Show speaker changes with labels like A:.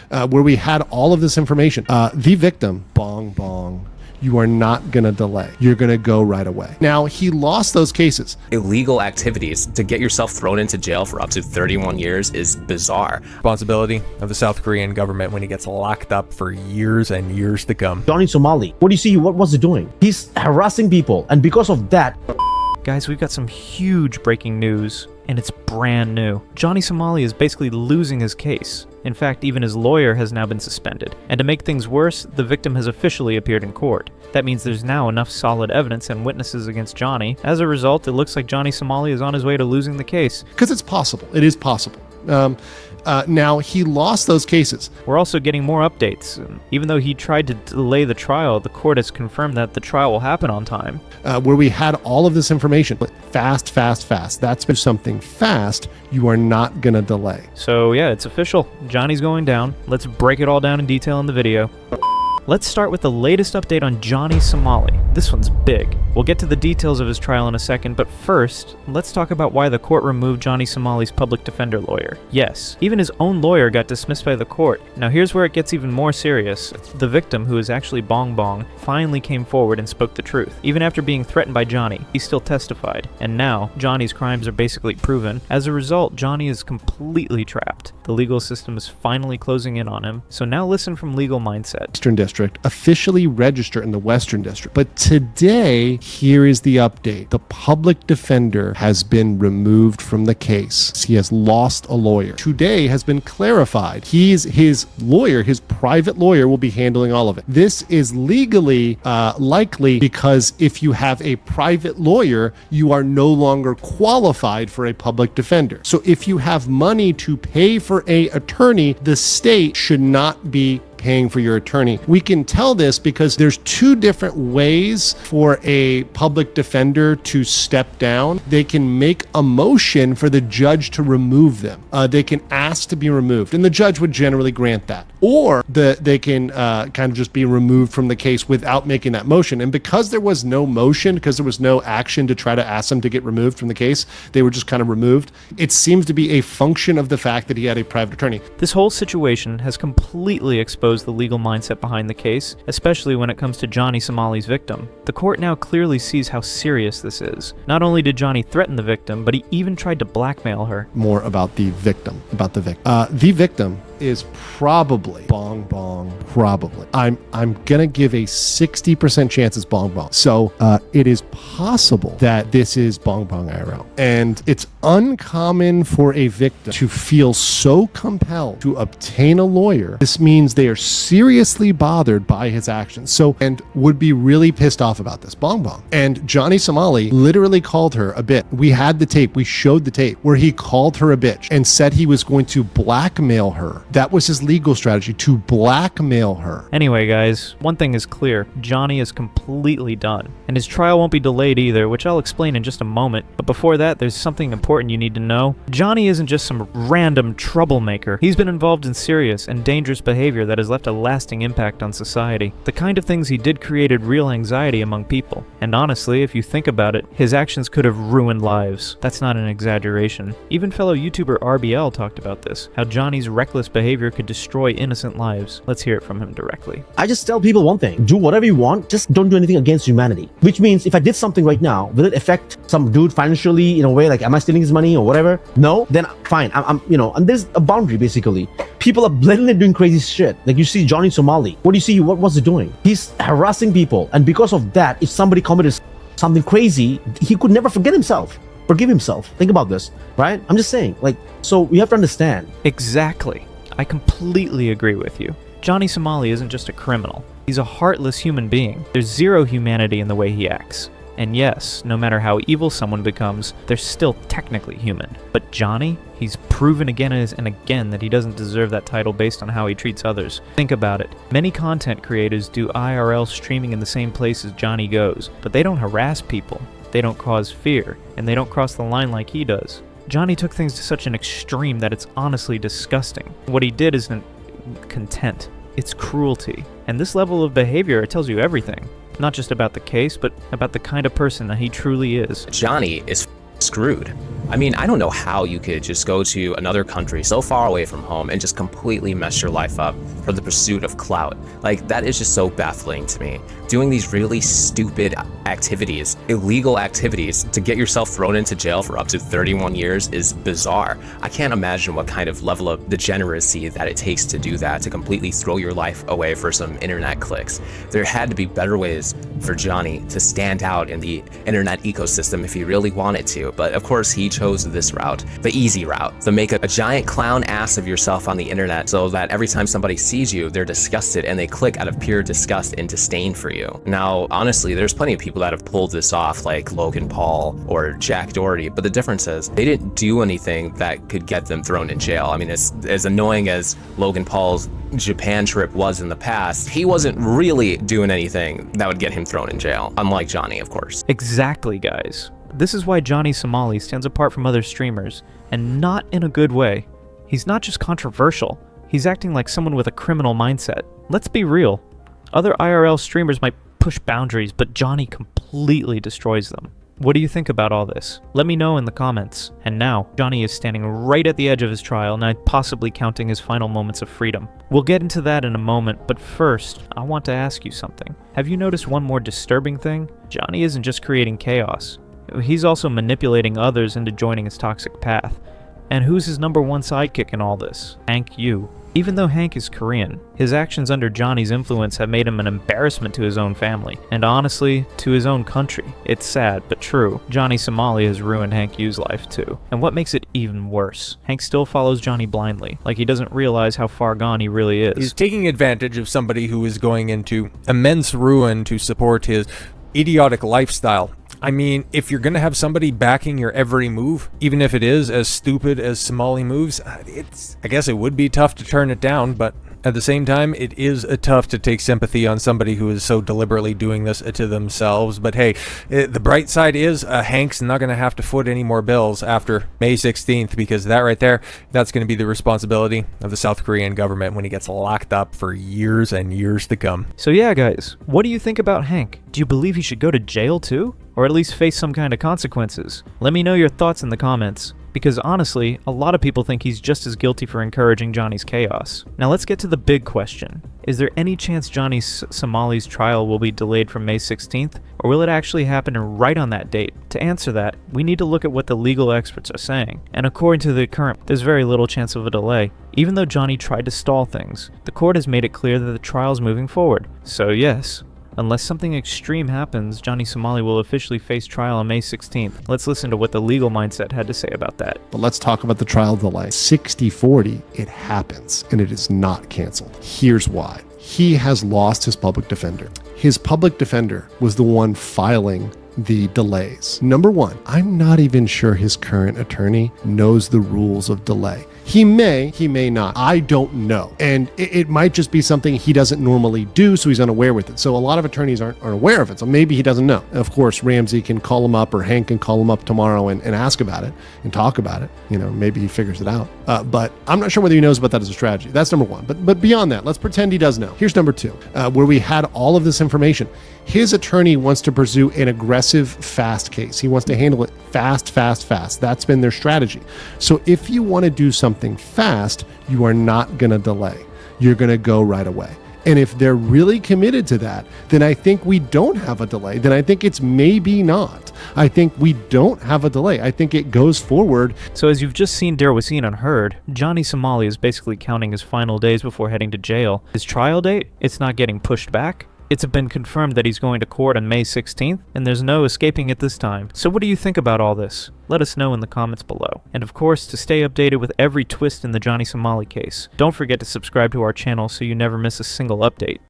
A: where we had all of this information. The victim, bong, bong. You are not going to delay. You're going to go right away. Now, he lost those cases.
B: Illegal activities to get yourself thrown into jail for up to 31 years is bizarre.
C: Responsibility of the South Korean government when he gets locked up for years and years to come.
D: Johnny Somali, what do you see? What's he doing? He's harassing people, and because of that...
E: Guys, we've got some huge breaking news, and it's brand new. Johnny Somali is basically losing his case. In fact, even his lawyer has now been suspended. And to make things worse, the victim has officially appeared in court. That means there's now enough solid evidence and witnesses against Johnny. As a result, it looks like Johnny Somali is on his way to losing the case.
A: Because it's possible. It is possible. Now, he lost those cases.
E: We're also getting more updates. Even though he tried to delay the trial, the court has confirmed that the trial will happen on time.
A: Where we had all of this information. Fast, fast, fast. That's been something fast. You are not going to delay.
E: So yeah, it's official. Johnny's going down. Let's break it all down in detail in the video. Let's start with the latest update on Johnny Somali. This one's big. We'll get to the details of his trial in a second, but first, let's talk about why the court removed Johnny Somali's public defender lawyer. Yes, even his own lawyer got dismissed by the court. Now here's where it gets even more serious. The victim, who is actually Bong Bong, finally came forward and spoke the truth. Even after being threatened by Johnny, he still testified. And now, Johnny's crimes are basically proven. As a result, Johnny is completely trapped. The legal system is finally closing in on him. So now listen from Legal Mindset.
A: Western District officially register in the Western District. But today, here is the update. The public defender has been removed from the case. He has lost a lawyer. Today has been clarified. His lawyer, his private lawyer, will be handling all of it. This is legally likely because if you have a private lawyer, you are no longer qualified for a public defender. So if you have money to pay for an attorney, the state should not be paying for your attorney. We can tell this because there's two different ways for a public defender to step down. They can make a motion for the judge to remove them. They can ask to be removed, and the judge would generally grant that. Or they can kind of just be removed from the case without making that motion. And because there was no motion, because there was no action to try to ask them to get removed from the case, they were just kind of removed. It seems to be a function of the fact that he had a private attorney.
E: This whole situation has completely exposed the legal mindset behind the case, especially when it comes to Johnny Somali's victim. The court now clearly sees how serious this is. Not only did Johnny threaten the victim, but he even tried to blackmail her.
A: More about the victim, the victim is probably Bong Bong. Probably. I'm gonna give a 60% chance it's Bong Bong. So it is possible that this is Bong Bong IRL. And it's uncommon for a victim to feel so compelled to obtain a lawyer. This means they are seriously bothered by his actions. So, and would be really pissed off about this. Bong Bong. And Johnny Somali literally called her a bitch. We had the tape. We showed the tape where he called her a bitch and said he was going to blackmail her. That was his legal strategy, to blackmail her.
E: Anyway, guys, one thing is clear. Johnny is completely done. And his trial won't be delayed either, which I'll explain in just a moment. But before that, there's something important you need to know. Johnny isn't just some random troublemaker. He's been involved in serious and dangerous behavior that has left a lasting impact on society. The kind of things he did created real anxiety among people. And honestly, if you think about it, his actions could have ruined lives. That's not an exaggeration. Even fellow YouTuber RBL talked about this, how Johnny's reckless behavior could destroy innocent lives. Let's hear it from him directly.
D: I just tell people one thing: do whatever you want, just don't do anything against humanity. Which means if I did something right now, will it affect some dude financially in a way? Like, am I stealing his money or whatever? No? Then fine. I'm and there's a boundary basically. People are blatantly doing crazy shit. Like you see Johnny Somali. What do you see? What's he doing? He's harassing people, and because of that, if somebody committed something crazy, he could never forgive himself. Think about this, right? I'm just saying, like, so we have to understand.
E: Exactly. I completely agree with you. Johnny Somali isn't just a criminal. He's a heartless human being. There's zero humanity in the way he acts. And yes, no matter how evil someone becomes, they're still technically human. But Johnny, he's proven again and again that he doesn't deserve that title based on how he treats others. Think about it. Many content creators do IRL streaming in the same place as Johnny goes, but they don't harass people, they don't cause fear, and they don't cross the line like he does. Johnny took things to such an extreme that it's honestly disgusting. What he did isn't content, it's cruelty. And this level of behavior, it tells you everything. Not just about the case, but about the kind of person that he truly is.
B: Johnny is screwed. I mean, I don't know how you could just go to another country so far away from home and just completely mess your life up for the pursuit of clout. Like, that is just so baffling to me. Doing these really stupid activities, illegal activities, to get yourself thrown into jail for up to 31 years is bizarre. I can't imagine what kind of level of degeneracy that it takes to do that, to completely throw your life away for some internet clicks. There had to be better ways for Johnny to stand out in the internet ecosystem if he really wanted to, but of course he chose this route, the easy route, to make a giant clown ass of yourself on the internet so that every time somebody sees you, they're disgusted and they click out of pure disgust and disdain for you. Now, honestly, there's plenty of people that have pulled this off, like Logan Paul or Jack Doherty, but the difference is they didn't do anything that could get them thrown in jail. I mean, as annoying as Logan Paul's Japan trip was in the past, he wasn't really doing anything that would get him thrown in jail, unlike Johnny, of course.
E: Exactly, guys. This is why Johnny Somali stands apart from other streamers, and not in a good way. He's not just controversial, he's acting like someone with a criminal mindset. Let's be real. Other IRL streamers might push boundaries, but Johnny completely destroys them. What do you think about all this? Let me know in the comments. And now, Johnny is standing right at the edge of his trial, and possibly counting his final moments of freedom. We'll get into that in a moment, but first, I want to ask you something. Have you noticed one more disturbing thing? Johnny isn't just creating chaos. He's also manipulating others into joining his toxic path. And who's his number one sidekick in all this? Hank Yoo. Even though Hank is Korean, his actions under Johnny's influence have made him an embarrassment to his own family, and honestly, to his own country. It's sad, but true. Johnny Somali has ruined Hank Yoo's life too. And what makes it even worse? Hank still follows Johnny blindly, like he doesn't realize how far gone he really is.
C: He's taking advantage of somebody who is going into immense ruin to support his idiotic lifestyle. I mean, if you're going to have somebody backing your every move, even if it is as stupid as Somali moves, I guess it would be tough to turn it down, but at the same time, it is tough to take sympathy on somebody who is so deliberately doing this to themselves. But hey, the bright side is Hank's not going to have to foot any more bills after May 16th, because that right there, that's going to be the responsibility of the South Korean government when he gets locked up for years and years to come.
E: So yeah, guys, what do you think about Hank? Do you believe he should go to jail too? Or at least face some kind of consequences? Let me know your thoughts in the comments. Because honestly, a lot of people think he's just as guilty for encouraging Johnny's chaos. Now let's get to the big question. Is there any chance Johnny Somali's trial will be delayed from May 16th? Or will it actually happen right on that date? To answer that, we need to look at what the legal experts are saying. And according to the current, there's very little chance of a delay. Even though Johnny tried to stall things, the court has made it clear that the trial is moving forward. So yes, unless something extreme happens, Johnny Somali will officially face trial on May 16th. Let's listen to what the legal mindset had to say about that.
A: But let's talk about the trial delay. 60-40, it happens, and it is not canceled. Here's why. He has lost his public defender. His public defender was the one filing the delays. Number one, I'm not even sure his current attorney knows the rules of delay. He may not. I don't know. And it might just be something he doesn't normally do, so he's unaware with it. So a lot of attorneys aren't aware of it, so maybe he doesn't know. Of course, Ramsey can call him up, or Hank can call him up tomorrow and ask about it and talk about it. You know, maybe he figures it out. But I'm not sure whether he knows about that as a strategy. That's number one. But beyond that, let's pretend he does know. Here's number two, where we had all of this information. His attorney wants to pursue an aggressive, fast case. He wants to handle it fast. That's been their strategy. So if you want to do something fast, you are not going to delay. You're going to go right away. And if they're really committed to that, then I think we don't have a delay. Then I think it's maybe not. I think we don't have a delay. I think it goes forward.
E: So as you've just seen, dare was seen and heard, Johnny Somali is basically counting his final days before heading to jail. His trial date, it's not getting pushed back. It's been confirmed that he's going to court on May 16th, and there's no escaping it this time. So what do you think about all this? Let us know in the comments below. And of course, to stay updated with every twist in the Johnny Somali case, don't forget to subscribe to our channel so you never miss a single update.